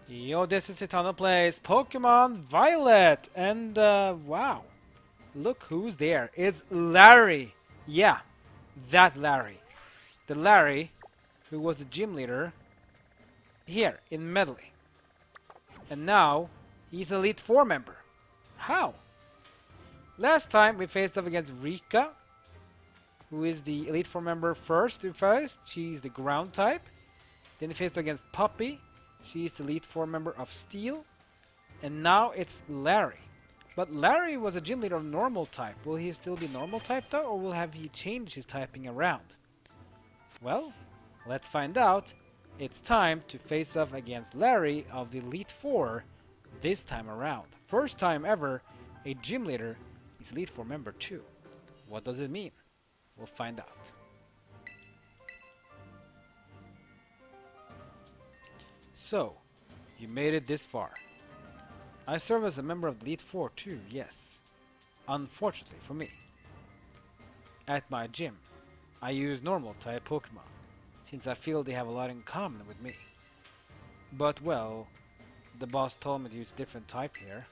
Yo, this is Eternal Plays Pokemon Violet, and wow, look who's there. It's Larry. Yeah, that Larry. The Larry who was the gym leader here in Medali. And now he's Elite Four member. How? Last time we faced off against Rika, who is the Elite Four member first. She's the ground type. Then we faced against Puppy. She's the Elite Four member of Steel. And now it's Larry. But Larry was a gym leader of normal type. Will he still be normal type though, or will he change his typing around? Well, let's find out. It's time to face off against Larry of the Elite Four this time around. First time ever a gym leader is Elite Four member too. What does it mean? We'll find out. So, you made it this far. I serve as a member of the Elite Four too, yes. Unfortunately for me. At my gym, I use normal type Pokemon, since I feel they have a lot in common with me. But well, the boss told me to use a different type here.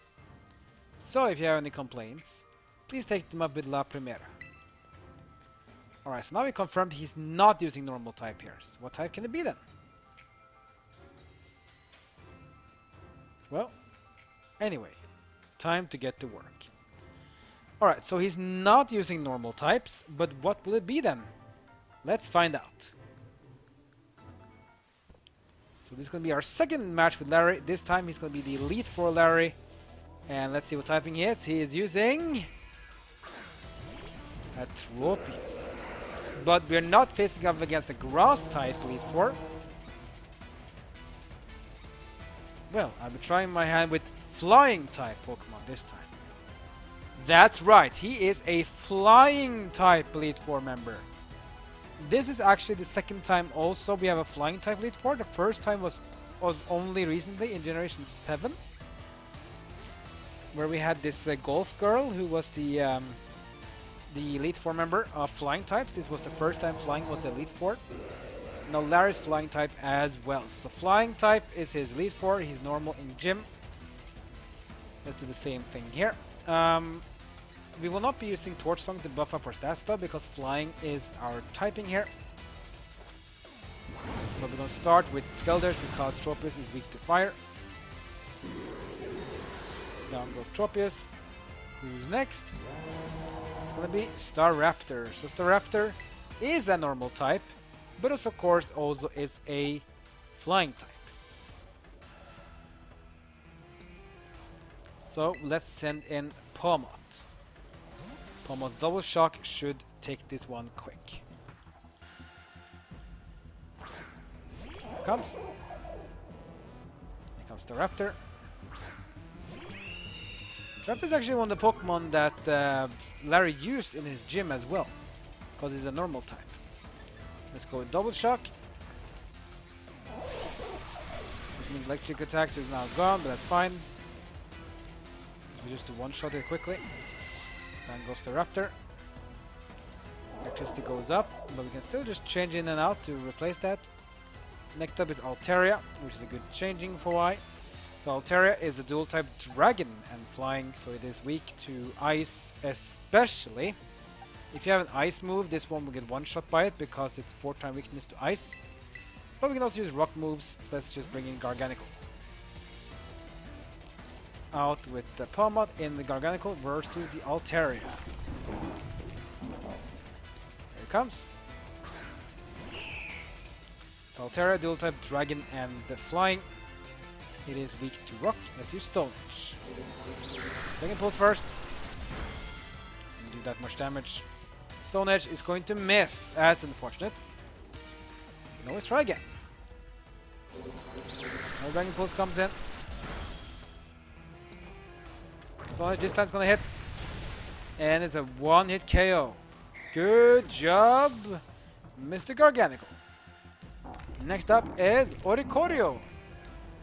So if you have any complaints, please take them up with La Primera. Alright, so now we confirmed he's not using normal type here. So what type can it be then? Well, anyway, time to get to work. Alright, so he's not using normal types, but what will it be then? Let's find out. So this is going to be our second match with Larry. This time he's going to be the Elite Four Larry. And let's see what typing he is. He is using a Tropius. But we're not facing up against the Grass type Elite Four. Well, I'll be trying my hand with Flying type Pokemon this time. That's right, he is a Flying type Elite Four member. This is actually the second time also we have a Flying type Elite Four. The first time was only recently in Generation 7. Where we had this golf girl who was the Elite Four member of Flying types. This was the first time Flying was Elite Four. Now Larry's Flying type as well. So Flying type is his Elite Four. He's normal in gym. Let's do the same thing here. We will not be using Torch Song to buff up our stats though, because Flying is our typing here. But we're going to start with Skelders because Tropius is weak to fire. Down goes Tropius. Who's next? It's going to be Staraptor. So Staraptor is a normal type, but of course also is a Flying type. So let's send in Pom-Pom. Pom-Pom's Double Shock should take this one quick. Here comes. Here comes the Raptor. Tropius is actually one of the Pokemon that Larry used in his gym as well, because he's a normal type. Let's go with Double Shock. Which means electric attacks is now gone, but that's fine. We just do one-shot it quickly. Then goes the Raptor. Electricity goes up, but we can still just change in and out to replace that. Next up is Altaria, which is a good changing for Y. So Altaria is a dual-type dragon and flying, so it is weak to ice, especially. If you have an ice move, this one will get one-shot by it because it's 4-time weakness to ice. But we can also use rock moves, so let's just bring in Garganical. Out with the Pom-Pom in the Garganical versus the Altaria. Here it comes. So Altaria, dual type dragon and the flying. It is weak to rock. Let's use Stone Edge. Second pulse first. Didn't do that much damage. Stone Edge is going to miss. That's unfortunate. You can always try again. Now Dragon Pulse comes in. This time's gonna hit. And it's a one-hit KO. Good job, Mr. Garganical. Next up is Oricorio.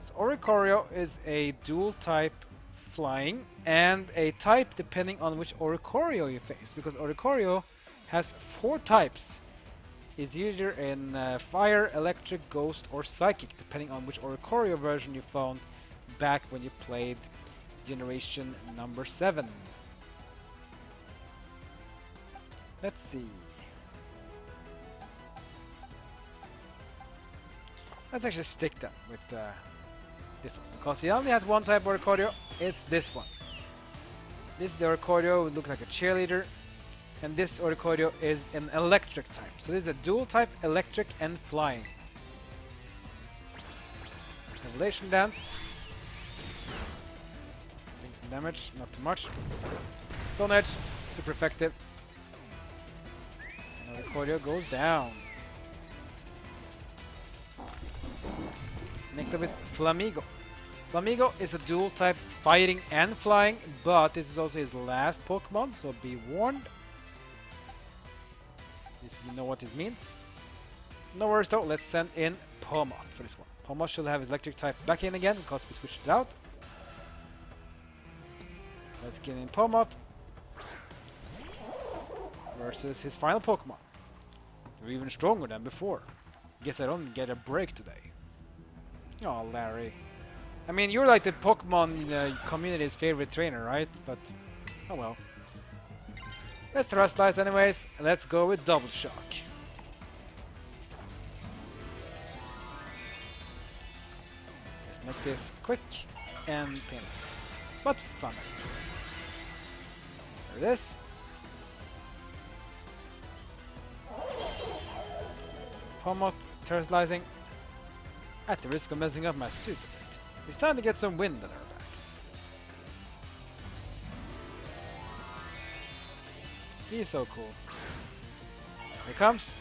So Oricorio is a dual-type flying and a type depending on which Oricorio you face, because Oricorio has 4 types is either in Fire, Electric, Ghost, or Psychic, depending on which Oricorio version you found back when you played Generation number 7. Let's see. Let's actually stick them with this one, because he only has one type Oricorio. It's this one. This is the Oricorio, it looks like a cheerleader. And this Oricorio is an electric type. So this is a dual type, electric and flying. Revelation Dance. Doing some damage, not too much. Stone Edge, super effective. And Oricorio goes down. Next up is Flamigo. Flamigo is a dual type fighting and flying, but this is also his last Pokemon, so be warned. You know what this means. No worries though, let's send in Pom-Pom for this one. Pom-Pom should have his electric type back in again because we switched it out. Let's get in Pom-Pom versus his final Pokemon. They're even stronger than before. Guess I don't get a break today. Oh, Larry. I mean, you're like the Pokemon community's favorite trainer, right? But, oh well. Let's Thrust Slice anyways. Let's go with Double Shock. Let's make this quick and painless. But fun. There it is. Pom-Pom, Terra Slicing. At the risk of messing up my suit a bit. It's time to get some wind at our backs. He's so cool. Here comes.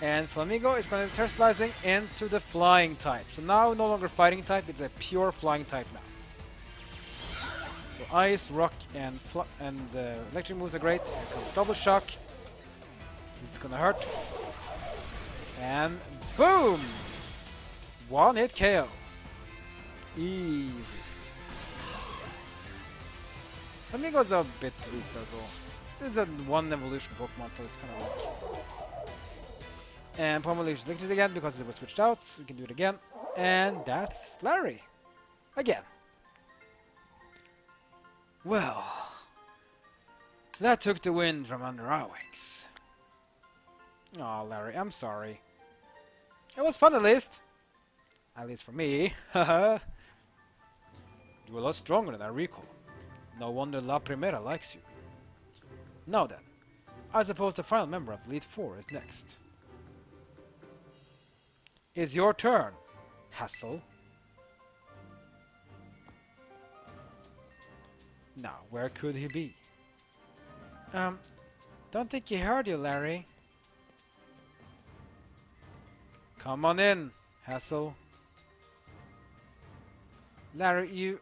And Flamigo is going to Terra Slicing into the flying type. So now no longer fighting type, it's a pure flying type now. So ice, rock, and electric moves are great. Here comes Double Shock. This is gonna hurt. And boom! One hit KO. Easy. Flamigo's a bit weak though. It's a one evolution Pokemon, so it's kind of weak. And Pom-Pom uses Electricity again because it was switched out. So we can do it again. And that's Larry. Again. Well, that took the wind from under our wings. Oh, Larry, I'm sorry. It was fun at least. At least for me. Haha. You were a lot stronger than I recall. No wonder La Primera likes you. Now then, I suppose the final member of Elite Four is next. It's your turn, Hassel. Now, where could he be? Don't think he heard you, Larry. Come on in, Hassel. Larry, you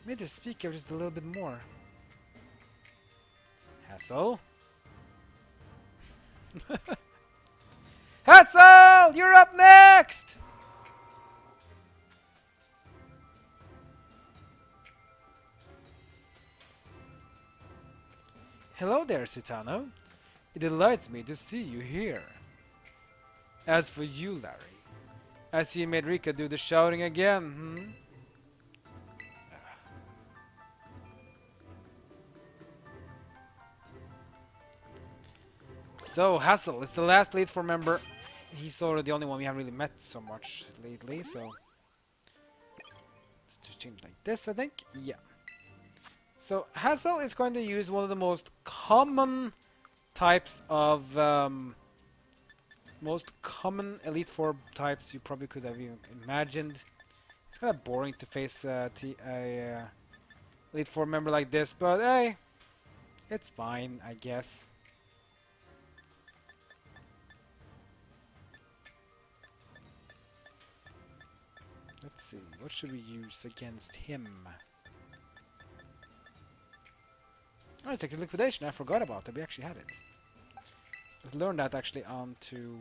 made the speaker just a little bit more. Hassel? Hassel! You're up next! Hello there, Citano. It delights me to see you here. As for you, Larry, I see you made Rika do the shouting again, So, Hassel is the last Elite Four member. He's sort of the only one we haven't really met so much lately, so... Let's just change like this, I think. Yeah. So, Hassel is going to use one of the most common types of... most common Elite Four types you probably could have even imagined. It's kind of boring to face a Elite Four member like this, but hey, it's fine, I guess. Let's see, what should we use against him? Oh, it's like a liquidation. I forgot about that. We actually had it. Let's learn that actually onto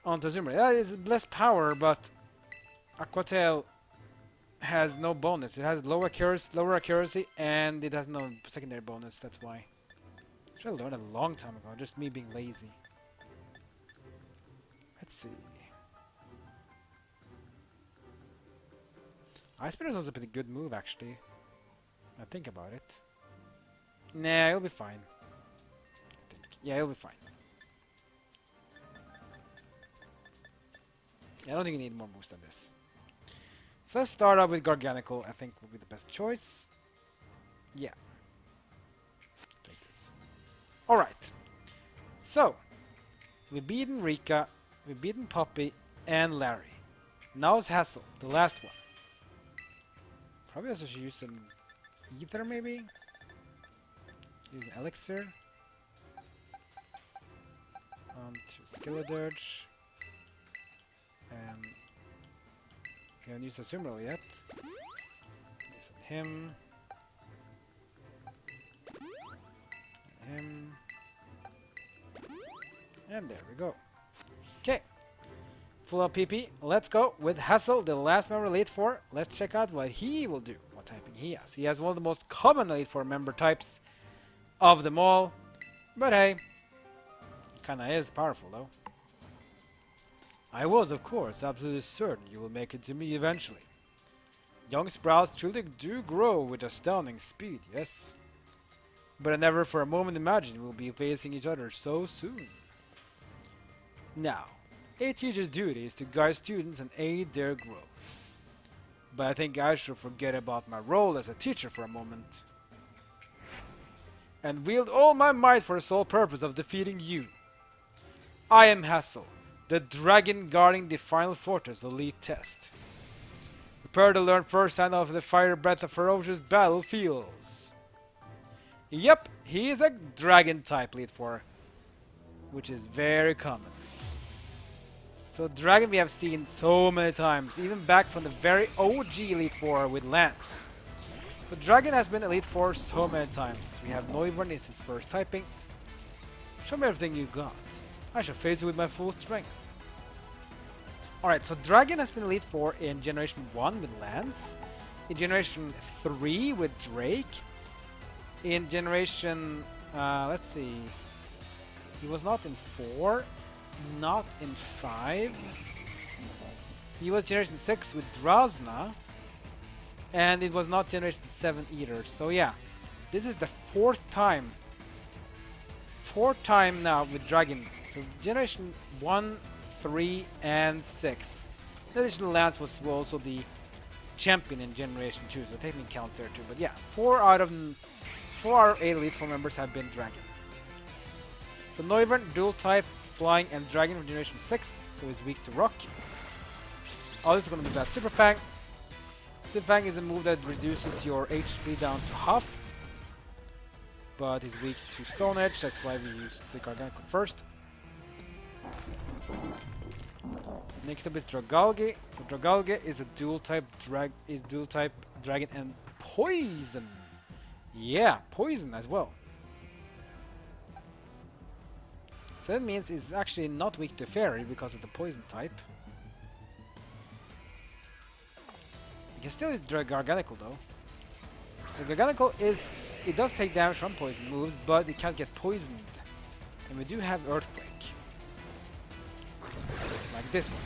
Zoomer. Yeah, it's less power, but Aquatail has no bonus. It has lower accuracy, and it has no secondary bonus. That's why. Should have learned a long time ago. Just me being lazy. Let's see. Ice Spirit is also a pretty good move, actually. I think about it. Nah, it'll be fine. I think. Yeah, it'll be fine. I don't think you need more moves than this. So let's start out with Garganical. I think will be the best choice. Yeah. Take this. Alright. So, we've beaten Rika, we've beaten Poppy, and Larry. Now it's Hassel, the last one. Probably also should use some Ether, maybe? Use an Elixir. To Skeledirge. And we haven't used a Sumeral yet. Use him. And him. And there we go. Okay. Full of PP. Let's go with Hassel, the last member Elite Four. Let's check out what he will do. What typing he has. He has one of the most common Elite Four member types of them all. But hey, he kinda is powerful though. I was, of course, absolutely certain you will make it to me eventually. Young sprouts truly do grow with astounding speed, yes. But I never for a moment imagined we'll be facing each other so soon. Now, a teacher's duty is to guide students and aid their growth. But I think I should forget about my role as a teacher for a moment. And wield all my might for the sole purpose of defeating you. I am Hassel, the dragon guarding the final fortress elite test. Prepare to learn firsthand of the fire breath of ferocious battle feels. Yep, he is a dragon type Elite Four, which is very common. So dragon we have seen so many times, even back from the very OG Elite Four with Lance. So dragon has been Elite Four so many times. We have Noivern is his first typing. Show me everything you got. I shall face it with my full strength. Alright, so dragon has been Elite Four in Generation 1 with Lance. In Generation 3 with Drake. In Generation, let's see. He was not in 4. Not in 5. He was Generation 6 with Drasna. And it was not Generation 7 either. So yeah, this is the fourth time now with Dragon. So Generation 1, 3, and 6. In addition to Lance was also the champion in Generation 2, so technically counts there too. But yeah, 4 out of 8 Elite Four members have been Dragon. So Noivern, dual type, flying, and Dragon from Generation 6, so he's weak to Rock. Oh, this is going to be bad. Super Fang. Super Fang is a move that reduces your HP down to half. But he's weak to Stone Edge, that's why we used the Garganical first. Next up is Dragalge. So Dragalge is a dual type dragon and poison. Yeah, poison as well. So that means it's actually not weak to fairy because of the poison type. You can still use Garganical though. The Garganical it does take damage from poison moves, but it can't get poisoned. And we do have Earthquake. Like this one.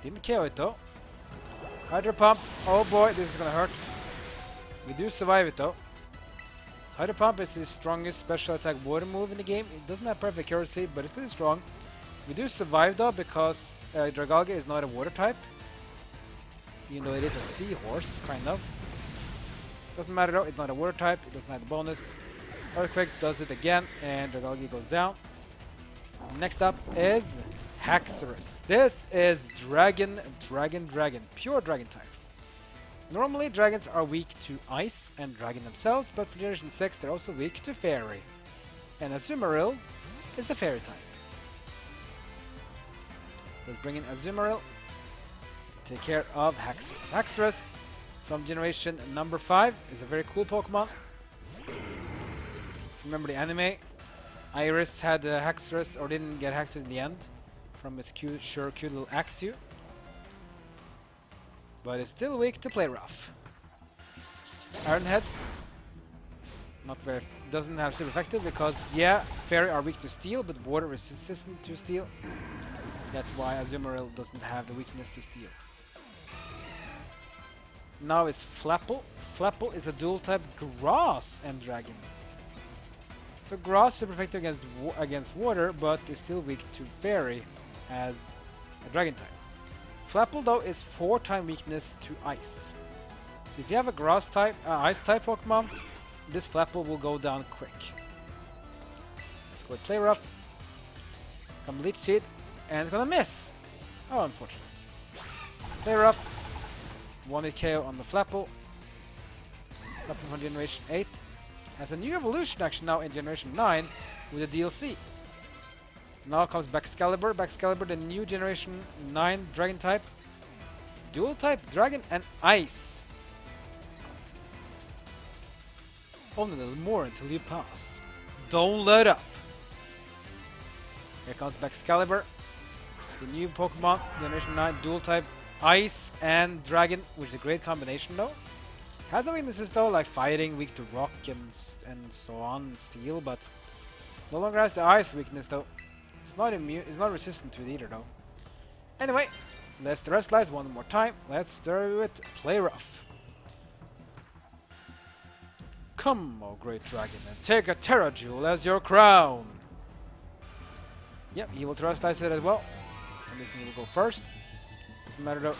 Didn't KO it though. Hydro Pump. Oh boy, this is gonna hurt. We do survive it though. Hydro Pump is the strongest special attack water move in the game. It doesn't have perfect accuracy, but it's pretty strong. We do survive though because Dragalge is not a water type. Even though it is a seahorse, kind of. Doesn't matter though, it's not a water type, it doesn't have the bonus. Earthquake does it again, and Dragalge goes down. Next up is Haxorus. This is dragon, pure dragon type. Normally dragons are weak to ice and dragon themselves, but for Generation 6 they're also weak to fairy. And Azumarill is a fairy type. Let's bring in Azumarill. Take care of Haxorus. Haxorus from Generation number 5 is a very cool Pokemon. Remember the anime? Iris had Haxorus, or didn't get Haxorus in the end, from his cute little Axew. But it's still weak to play rough. Iron Head. Not very, doesn't have super effective because, yeah, fairy are weak to steel, but water is resistant to steel. That's why Azumarill doesn't have the weakness to steel. Now is Flapple. Flapple is a dual type grass and dragon. So grass super effective against water, but is still weak to fairy as a dragon type. Flapple though is 4-time weakness to ice. So if you have a grass type, ice type Pokemon, this Flapple will go down quick. Let's go with Play Rough. Come Leech Seed, and it's gonna miss. Oh, unfortunate. Play Rough. 1-hit KO on the Flapple. Flapple from Generation 8 has a new evolution actually now in Generation 9 with a DLC. Now comes Baxcalibur. Baxcalibur, the new Generation 9 Dragon type. Dual type Dragon and Ice. Only a little more until you pass. Don't let up. Here comes Baxcalibur. The new Pokemon, Generation 9 Dual type Ice and Dragon, which is a great combination though. Has some weaknesses though, like fighting, weak to rock and so on, steel, but no longer has the ice weakness though. It's not immune, it's not resistant to it either though. Anyway, let's Terrestrialize one more time. Let's do it. Play Rough. Come, oh great dragon, and take a Terra Jewel as your crown. Yep, he will Terrestrialize it as well. So this one will go first. Doesn't matter though.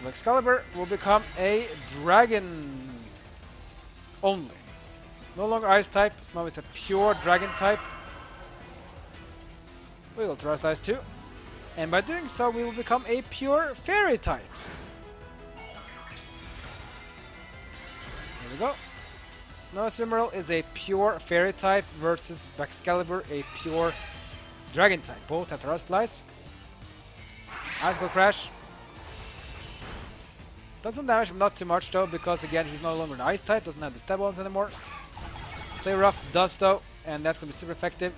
So Excalibur will become a dragon only. No longer ice type, so now it's a pure dragon type. We will Terrestrialize too. And by doing so, we will become a pure fairy type. There we go. Now Azumarill is a pure fairy type versus Baxcalibur, a pure dragon type. Both have Terrestrialize. Ice will crash. Doesn't damage him not too much though, because again he's no longer an ice type, doesn't have the stab bones anymore. Play Rough does though, and that's gonna be super effective.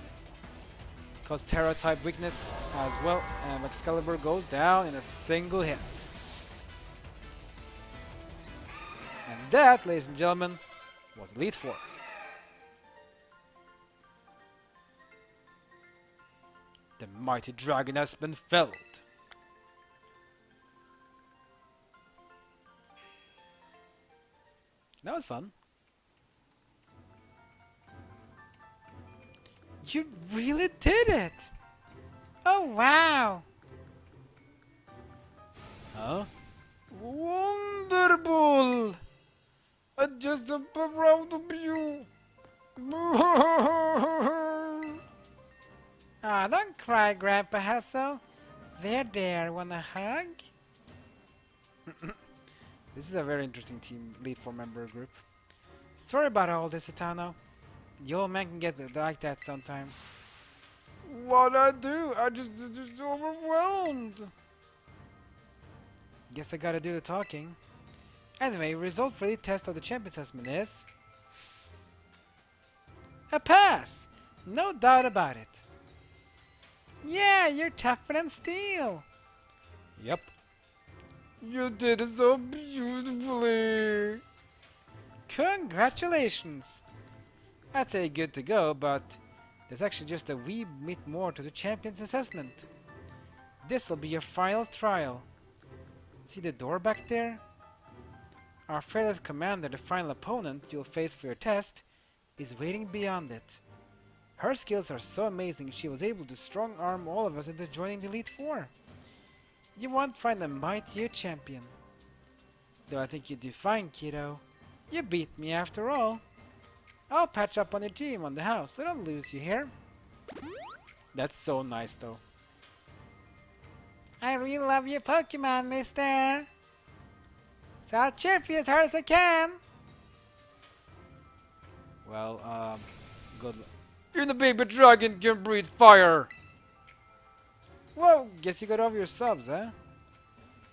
Because Terra type weakness as well, and Excalibur goes down in a single hit. And that, ladies and gentlemen, was Elite Four. The mighty dragon has been felled. That was fun. You really did it! Oh wow! Huh? Wonderful! I'm just so proud of you! Ah, don't cry, Grandpa Hassel. There, wanna hug? This is a very interesting team, Elite Four member group. Sorry about all this, Itano. The old man can get like that sometimes. What I do? I just overwhelmed. Guess I gotta do the talking. Anyway, result for the test of the champion assessment is a pass. No doubt about it. Yeah, you're tougher than steel. Yep. You did it so beautifully. Congratulations. I'd say good to go, but there's actually just a wee bit more to the champion's assessment. This will be your final trial. See the door back there? Our fearless commander, the final opponent you'll face for your test, is waiting beyond it. Her skills are so amazing she was able to strong-arm all of us into joining the Elite Four. You won't find a mightier champion. Though I think you do fine, kiddo. You beat me after all. I'll patch up on your team on the house, so don't lose you here. That's so nice, though. I really love your Pokemon, mister. So I'll cheer for you as hard as I can. Well, good luck. Even the baby dragon can breathe fire. Whoa, guess you got over your subs, huh?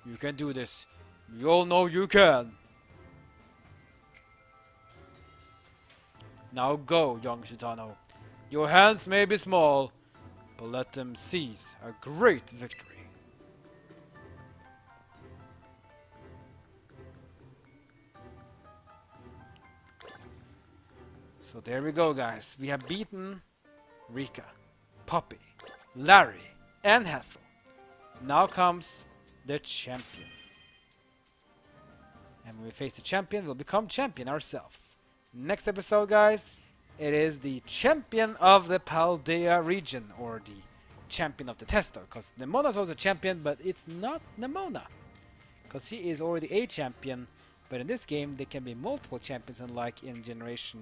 You can do this. We all know you can. Now go, young Shitano. Your hands may be small, but let them seize a great victory. So there we go, guys. We have beaten Rika, Poppy, Larry, and Hassel. Now comes the champion. And when we face the champion, we'll become champion ourselves. Next episode, guys, it is the champion of the Paldea region, or the champion of the Testo, because Nemona's also a champion, but it's not Nemona, because she is already a champion. But in this game, there can be multiple champions, unlike in Generation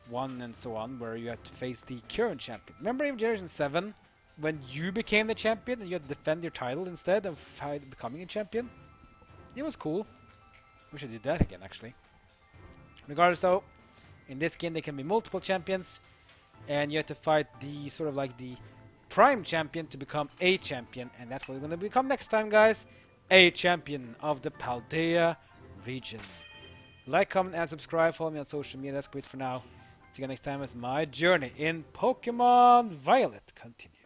1 and so on, where you have to face the current champion. Remember in Generation 7, when you became the champion and you had to defend your title instead of becoming a champion? It was cool. We should do that again, actually. Regardless, though, in this game there can be multiple champions, and you have to fight the sort of like the prime champion to become a champion, and that's what we're going to become next time, guys. A champion of the Paldea region. Like, comment, and subscribe. Follow me on social media. That's great for now. See you next time as my journey in Pokemon Violet continues.